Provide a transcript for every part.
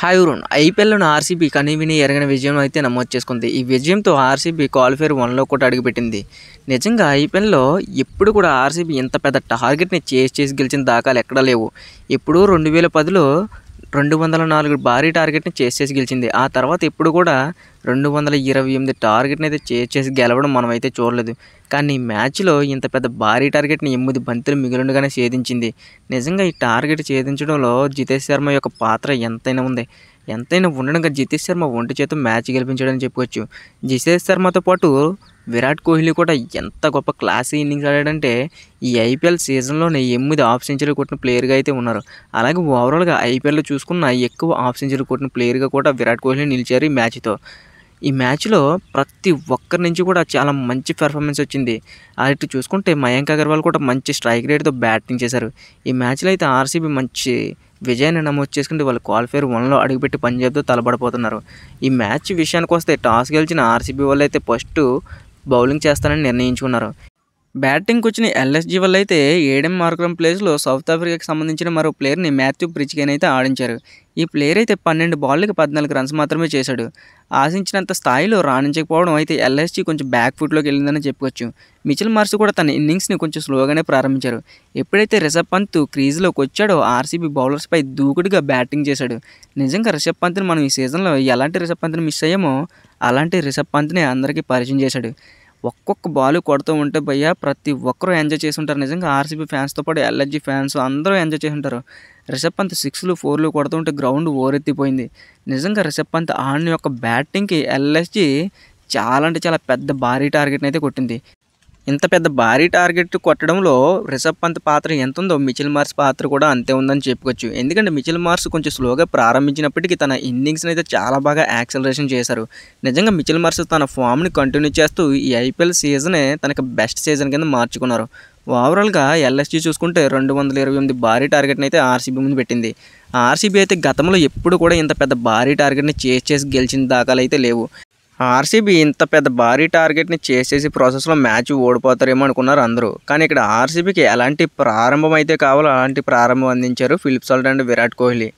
Hi Varun, ఐపీఎల్లోని RCB కనీవిని ఎరగని విజయం అయితే నమోదు చేసుకుంది. ఈ విజయంతో ఆర్సీబీ క్వాలిఫైర్ 1లో కూడా అడుగుపెట్టింది. నిజంగా ఐపీఎల్లో ఎప్పుడు కూడా ఆర్సీబీ ఇంత పెద్ద టార్గెట్ని చేసి గెలిచిన దాఖలు ఎక్కడా లేవు. ఎప్పుడూ 2010లో 204 భారీ టార్గెట్ని చేసి గెలిచింది. ఆ తర్వాత ఎప్పుడు కూడా 228 టార్గెట్ని అయితే చేసి గెలవడం మనమైతే చూడలేదు. కానీ ఈ మ్యాచ్లో ఇంత పెద్ద భారీ టార్గెట్ని 8 బంతులు మిగిలిండగానే ఛేదించింది. నిజంగా ఈ టార్గెట్ ఛేదించడంలో జితేష్ శర్మ యొక్క పాత్ర ఎంతైనా ఉంది. ఎంతైనా ఉండడంగా జితేష్ శర్మ ఒంటి చేత మ్యాచ్ గెలిపించాడని చెప్పుకోవచ్చు. జితేష్ శర్మతో పాటు విరాట్ కోహ్లీ కూడా ఎంత గొప్ప క్లాసీ ఇన్నింగ్స్ ఆడాడంటే ఈ ఐపీఎల్ సీజన్లోనే 8 హాఫ్ సెంచరీ కొట్టిన ప్లేయర్గా అయితే ఉన్నారు. అలాగే ఓవరాల్గా ఐపీఎల్లో చూసుకున్న ఎక్కువ హాఫ్ సెంచరీ కొట్టిన ప్లేయర్గా కూడా విరాట్ కోహ్లీ నిలిచారు ఈ మ్యాచ్తో. ఈ మ్యాచ్లో ప్రతి ఒక్కరి నుంచి కూడా చాలా మంచి పెర్ఫార్మెన్స్ వచ్చింది. అటు చూసుకుంటే మయాంక్ అగర్వాల్ కూడా మంచి స్ట్రైక్ రేట్తో బ్యాటింగ్ చేశారు. ఈ మ్యాచ్లో అయితే ఆర్సీబీ మంచి విజయాన్ని నమోదు చేసుకుంటే వాళ్ళు క్వాలిఫైర్ 1లో అడుగుపెట్టి పంజాబ్తో తలపడిపోతున్నారు. ఈ మ్యాచ్ విషయానికి వస్తే టాస్ గెలిచిన ఆర్సీబీ వాళ్ళు అయితే ఫస్ట్ బౌలింగ్ చేస్తారని నిర్ణయించుకున్నారు. బ్యాటింగ్కి వచ్చిన ఎల్ఎస్జీ వల్ల అయితే ఏడెం మార్క్రమ్ ప్లేస్లో సౌత్ ఆఫ్రికాకి సంబంధించిన మరో ప్లేయర్ని మాథ్యూ ప్రిచ్గెన్ అయితే ఆడించారు. ఈ ప్లేయర్ అయితే 12 బాళ్ళకి 14 రన్స్ మాత్రమే చేశాడు. ఆశించినంత స్థాయిలో రాణించకపోవడం అయితే ఎల్ఎస్జీ కొంచెం బ్యాక్ ఫుట్లోకి వెళ్ళిందని చెప్పుకోవచ్చు. మిచెల్ మార్ష్ కూడా తన ఇన్నింగ్స్ని కొంచెం స్లోగానే ప్రారంభించారు. ఎప్పుడైతే రిషబ్ పంత్ క్రీజ్లోకి వచ్చాడో ఆర్సీబీ బౌలర్స్పై దూకుడుగా బ్యాటింగ్ చేశాడు. నిజంగా రిషబ్ పంత్ని మనం ఈ సీజన్లో ఎలాంటి రిషబ్ పంత్ని మిస్ అయ్యామో అలాంటి రిషబ్ పంత్ని అందరికీ పరిచయం చేశాడు. ఒక్కొక్క బాల్ కొడుతూ ఉంటే భయ్య ప్రతి ఒక్కరూ ఎంజాయ్ చేసి ఉంటారు. నిజంగా ఆర్సీబీ ఫ్యాన్స్తో పాటు ఎల్ఎస్జీ ఫ్యాన్స్ అందరూ ఎంజాయ్ చేసి ఉంటారు. రిషబ్ పంత్ 6లు 4లు కొడుతూ ఉంటే గ్రౌండ్ ఓరెత్తిపోయింది. నిజంగా రిషబ్ పంత్ ఆడిన యొక్క బ్యాటింగ్కి ఎల్ఎస్జీ చాలా అంటే చాలా పెద్ద భారీ టార్గెట్ని అయితే కొట్టింది. ఇంత పెద్ద భారీ టార్గెట్ కొట్టడంలో రిషబ్ పంత్ పాత్ర ఎంత ఉందో మిచెల్ మార్ష్ పాత్ర కూడా అంతే ఉందని చెప్పుకోవచ్చు. ఎందుకంటే మిచెల్ మార్ష్ కొంచెం స్లోగా ప్రారంభించినప్పటికీ తన ఇన్నింగ్స్ని అయితే చాలా బాగా యాక్సలరేషన్ చేశారు. నిజంగా మిచెల్ మార్ష్ తన ఫామ్ని కంటిన్యూ చేస్తూ ఈ ఐపీఎల్ సీజనే తనకి బెస్ట్ సీజన్ కింద మార్చుకున్నారు. ఓవరాల్గా ఎల్ఎస్జీ చూసుకుంటే 228 భారీ టార్గెట్ని అయితే ఆర్సీబీ ముందు పెట్టింది. ఆర్సీబీ అయితే గతంలో ఎప్పుడు కూడా ఇంత పెద్ద భారీ టార్గెట్ని చేసి గెలిచిన దాఖలు అయితే లేవు. ఆర్సీబీ ఇంత పెద్ద భారీ టార్గెట్ని చేసేసి ప్రాసెస్లో మ్యాచ్ ఓడిపోతారేమో అనుకున్నారు అందరూ. కానీ ఇక్కడ ఆర్సీబీకి ఎలాంటి ప్రారంభం అయితే కావాలో అలాంటి ప్రారంభం అందించారు Philip Salt and Virat Kohli.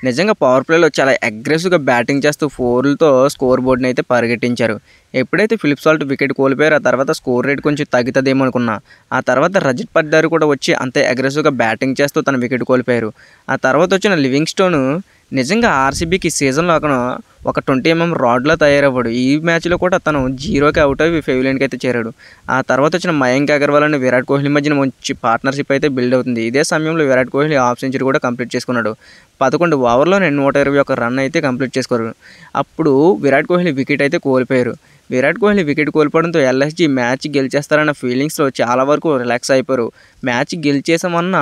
నిజంగా పవర్ ప్లేలో చాలా అగ్రెసివ్గా బ్యాటింగ్ చేస్తూ 4లతో స్కోర్ బోర్డుని అయితే పరిగెట్టించారు. ఎప్పుడైతే ఫిలిప్ సాల్ట్ వికెట్ కోల్పోయారో ఆ తర్వాత స్కోర్ రేట్ కొంచెం తగ్గుతుందేమో అనుకున్నా. ఆ తర్వాత రజత్ పటిదార్ కూడా వచ్చి అంతే అగ్రెసివ్గా బ్యాటింగ్ చేస్తూ తన వికెట్ కోల్పోయారు. ఆ తర్వాత వచ్చిన లివింగ్స్టోన్ నిజంగా ఆర్సీబీకి సీజన్లో అతను ఒక 20mm రాడ్లా తయారవ్వడు. ఈ మ్యాచ్లో కూడా తను 0కి అవుట్ అయ్యి ఫెవిలియన్కి అయితే చేరాడు. ఆ తర్వాత వచ్చిన మయాంక్ అగర్వాల్ అండ్ విరాట్ కోహ్లీ మధ్యన మంచి పార్ట్నర్షిప్ అయితే బిల్డ్ అవుతుంది. ఇదే సమయంలో విరాట్ కోహ్లీ హాఫ్ సెంచరీ కూడా కంప్లీట్ చేసుకున్నాడు. 11 ఓవర్లోనే 121 రన్ అయితే కంప్లీట్ చేసుకోరు. అప్పుడు విరాట్ కోహ్లీ వికెట్ అయితే కోల్పోయారు. విరాట్ కోహ్లీ వికెట్ కోల్పోవడంతో ఎల్ఎస్జీ మ్యాచ్ గెలిచేస్తారన్న ఫీలింగ్స్లో చాలా వరకు రిలాక్స్ అయిపోయారు. మ్యాచ్ గెలిచేసామన్న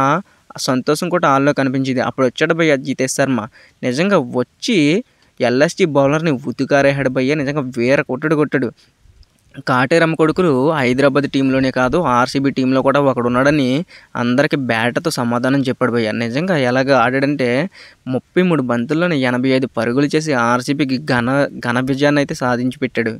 సంతోషం కూడా వాళ్ళలో కనిపించింది. అప్పుడు వచ్చాడు భయ్య జితేష్ శర్మ. నిజంగా వచ్చి ఎల్ఎస్జీ బౌలర్ని ఉతుకారేహాడు భయ్య. నిజంగా వేరే కొట్టాడు. కాటేరమ్మ కొడుకులు హైదరాబాద్ టీంలోనే కాదు ఆర్సీబీ టీంలో కూడా ఒకడున్నాడని అందరికీ బ్యాట్తో సమాధానం చెప్పాడు భయ్య. నిజంగా ఎలాగ ఆడాడంటే 33 బంతుల్లోనే 85 పరుగులు చేసి ఆర్సీబీకి ఘన విజయాన్ని అయితే సాధించి పెట్టాడు.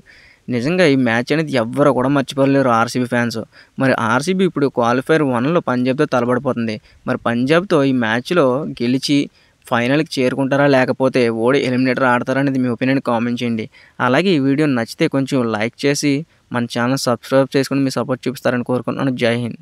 నిజంగా ఈ మ్యాచ్ అనేది ఎవ్వరూ కూడా మర్చిపోలేరు ఆర్సీబీ ఫ్యాన్స్. మరి ఆర్సీబీ ఇప్పుడు క్వాలిఫైర్ 1లో పంజాబ్తో తలపడిపోతుంది. మరి పంజాబ్తో ఈ మ్యాచ్లో గెలిచి ఫైనల్కి చేరుకుంటారా లేకపోతే ఓడి ఎలిమినేటర్ ఆడతారా అనేది మీ ఒపీనియన్ కామెంట్ చేయండి. అలాగే ఈ వీడియో నచ్చితే కొంచెం లైక్ చేసి మన ఛానల్ సబ్స్క్రైబ్ చేసుకుని మీ సపోర్ట్ చూపిస్తారని కోరుకుంటున్నాను. జై హింద్.